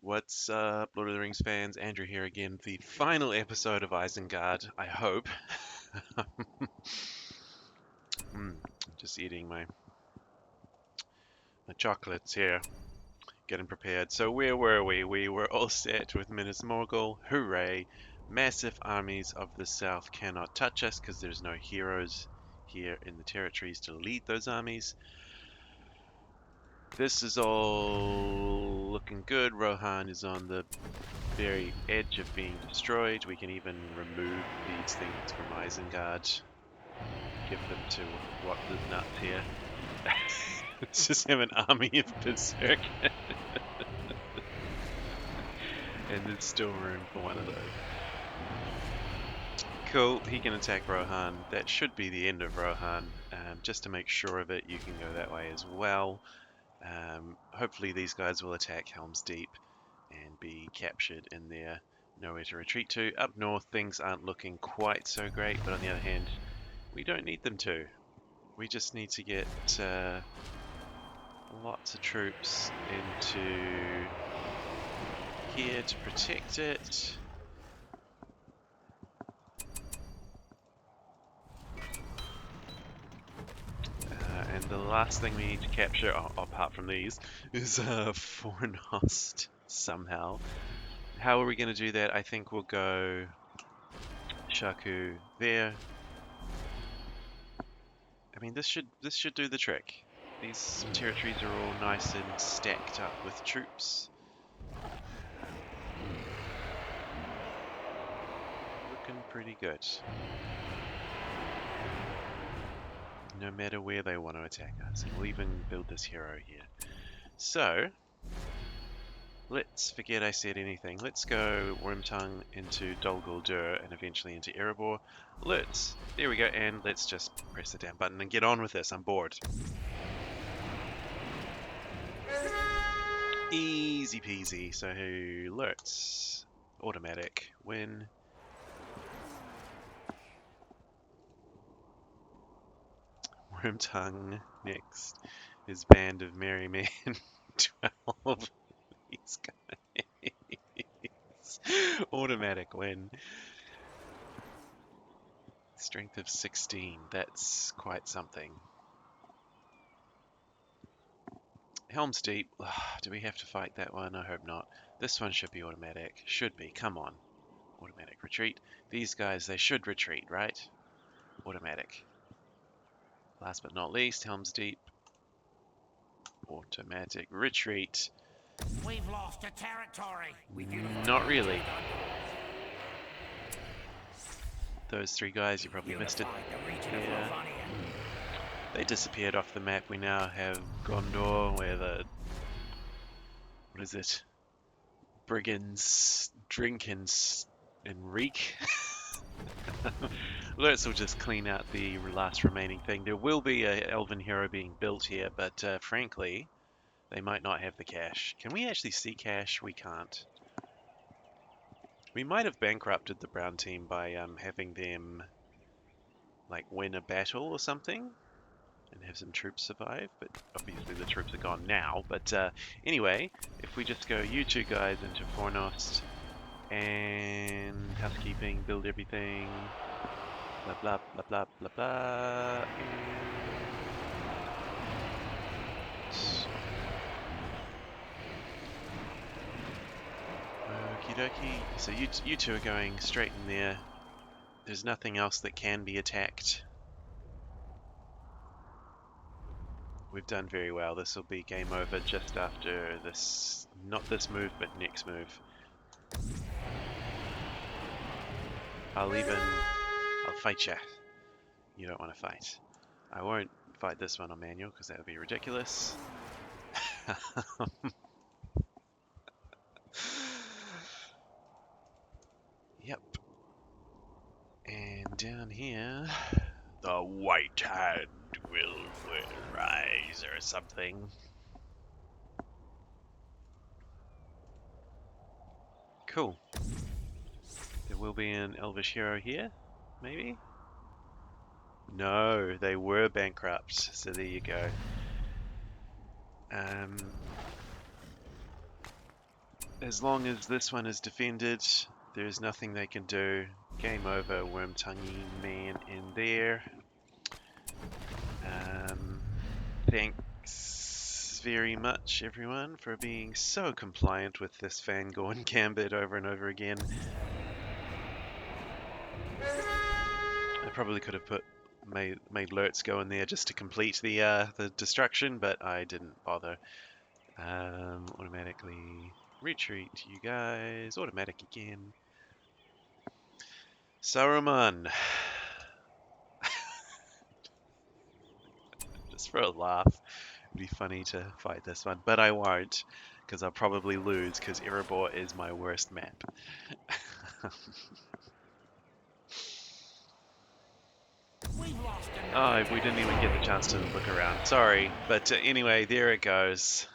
What's up, Lord of the Rings fans? Andrew here again. The final episode of Isengard, I hope. mm, just eating my chocolates here, getting prepared. So where were we? We were all set with Minas Morgul. Hooray! Massive armies of the south cannot touch us because there's no heroes here in the territories to lead those armies. This is all looking good. Rohan is on the very edge of being destroyed. We can even remove these things from Isengard. Give them to what the nuts here. Let's just have an army of berserk. And there's still room for one of those. Cool, he can attack Rohan. That should be the end of Rohan. Just to make sure of it, you can go that way as well. Hopefully these guys will attack Helm's Deep and be captured in there. Nowhere to retreat to. Up north things aren't looking quite so great, but on the other hand, we don't need them to. We just need to get lots of troops into here to protect it. And the last thing we need to capture, apart from these, is Fornost somehow. How are we going to do that? I think we'll go Shaku there. I mean, this should do the trick. These territories are all nice and stacked up with troops. Looking pretty good. No matter where they want to attack us. And we'll even build this hero here. So, let's forget I said anything. Let's go Wormtongue into Dol Guldur and eventually into Erebor. There we go, and let's just press the down button and get on with this. I'm bored. Easy peasy. So let's automatic win. Wormtongue next. His band of merry men. 12. These guys. Automatic win. Strength of 16. That's quite something. Helm's Deep. Do we have to fight that one? I hope not. This one should be automatic. Should be. Come on. Automatic retreat. These guys, they should retreat, right? Automatic. Last but not least, Helm's Deep. Automatic retreat. We've lost a territory. Not really. Those three guys, you probably missed it. Yeah. They disappeared off the map. We now have Gondor, where the... what is it? Brigands drink and reek. Lurtz will just clean out the last remaining thing. There will be an elven hero being built here, but frankly, they might not have the cash. Can we actually see cash? We can't. We might have bankrupted the brown team by having them like win a battle or something and have some troops survive, but obviously the troops are gone now. But anyway, if we just go you two guys into Fornost and housekeeping, build everything, blah blah blah blah blah blah, okie dokie. So you two are going straight in there. There's nothing else that can be attacked. We've done very well. This will be game over just after this, not this move, but next move. I'll fight ya. You don't want to fight. I won't fight this one on manual because that would be ridiculous. Yep. And down here, the white hand will rise or something. Cool. There will be an elvish hero here, maybe? No, they were bankrupt, so there you go. As long as this one is defended, there's nothing they can do. Game over, worm-tonguey man in there. Um, Thanks very much, everyone, for being so compliant with this Fangorn gambit over and over again. I probably could have made alerts go in there just to complete the destruction, but I didn't bother. Automatically retreat, you guys. Automatic again. Saruman. Just for a laugh. It'd be funny to fight this one, but I won't, because I'll probably lose, because Erebor is my worst map. We've lost another Oh, we didn't even get the chance to look around. Sorry, but anyway, there it goes.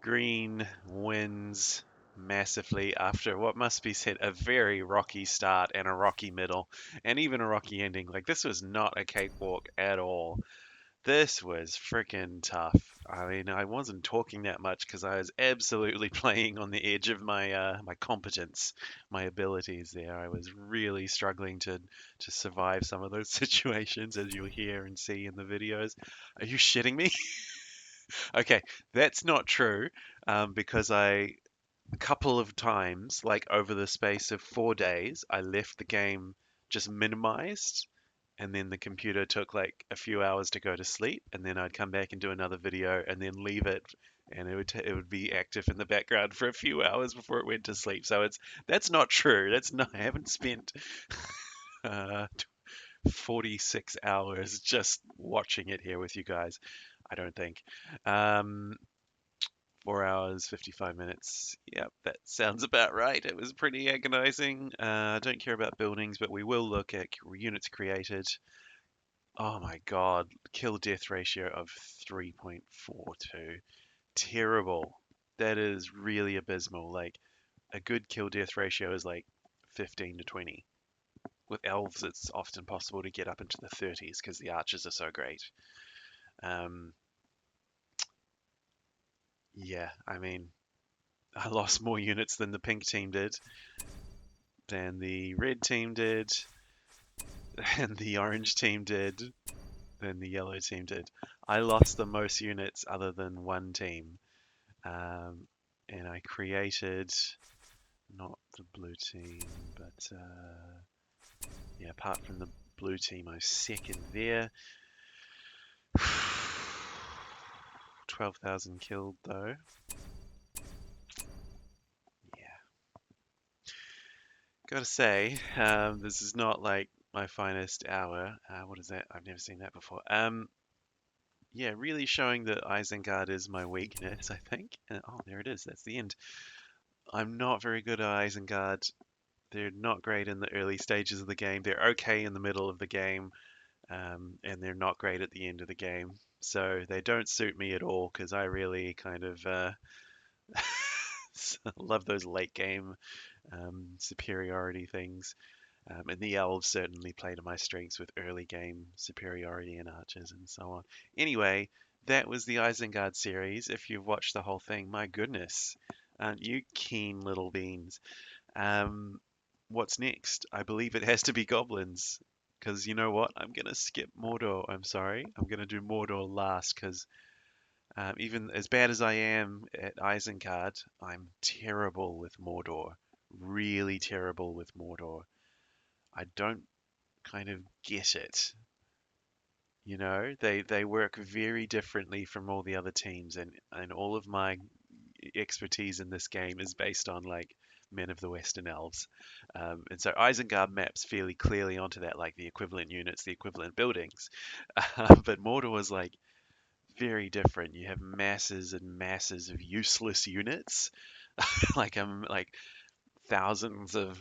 Green wins massively after what must be said a very rocky start and a rocky middle, and even a rocky ending. Like, this was not a cakewalk at all. This was freaking tough. I mean, I wasn't talking that much because I was absolutely playing on the edge of my competence, my abilities there. I was really struggling to survive some of those situations, as you'll hear and see in the videos. Are you shitting me? Okay, that's not true, because a couple of times, like over the space of 4 days, I left the game just minimized, and then the computer took like a few hours to go to sleep, and then I'd come back and do another video, and then leave it, and it would be active in the background for a few hours before it went to sleep. So that's not true. That's not. I haven't spent uh, 46 hours just watching it here with you guys. I don't think. Um, 4 hours, 55 minutes. Yep, that sounds about right. It was pretty agonizing. I don't care about buildings, but we will look at units created. Oh my god, kill death ratio of 3.42. Terrible. That is really abysmal. Like, a good kill death ratio is like 15 to 20. With elves, it's often possible to get up into the 30s because the archers are so great. Um, yeah, I mean, I lost more units than the pink team did, than the red team did, than the orange team did, than the yellow team did. I lost the most units other than one team. And I created not the blue team, but yeah, apart from the blue team, I was second there. 12,000 killed though. Yeah, gotta say, this is not like my finest hour. What is that? I've never seen that before. Yeah, really showing that Isengard is my weakness, I think. Oh, there it is. That's the end. I'm not very good at Isengard. They're not great in the early stages of the game. They're okay in the middle of the game, and they're not great at the end of the game. So they don't suit me at all because I really kind of love those late game superiority things. And the elves certainly play to my strengths with early game superiority and archers and so on. Anyway, that was the Isengard series. If you've watched the whole thing, my goodness, aren't you keen little beans? Um, what's next? I believe it has to be goblins. Because you know what? I'm going to skip Mordor. I'm sorry. I'm going to do Mordor last because even as bad as I am at Isengard, I'm terrible with Mordor. Really terrible with Mordor. I don't kind of get it. You know, they work very differently from all the other teams, and all of my expertise in this game is based on like Men of the Western Elves, and so Isengard maps fairly clearly onto that, like the equivalent units, the equivalent buildings. But Mordor was like very different. You have masses and masses of useless units, like thousands of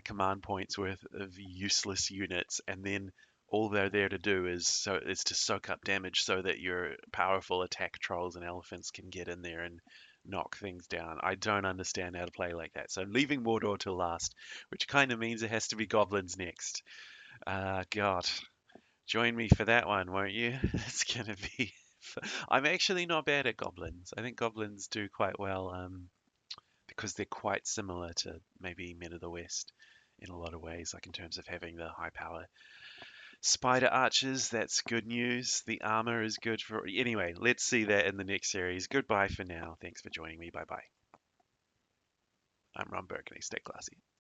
command points worth of useless units, and then all they're there to do is to soak up damage so that your powerful attack trolls and elephants can get in there and knock things down. I don't understand how to play like that. So leaving Mordor to last, which kind of means it has to be goblins next. God, join me for that one, won't you? It's gonna be. I'm actually not bad at goblins. I think goblins do quite well. because they're quite similar to maybe Men of the West in a lot of ways, like in terms of having the high power spider archers. That's good news. The armor is good for. Anyway, let's see that in the next series. Goodbye for now. Thanks for joining me. Bye bye. I'm Ron Burgundy. Stay classy.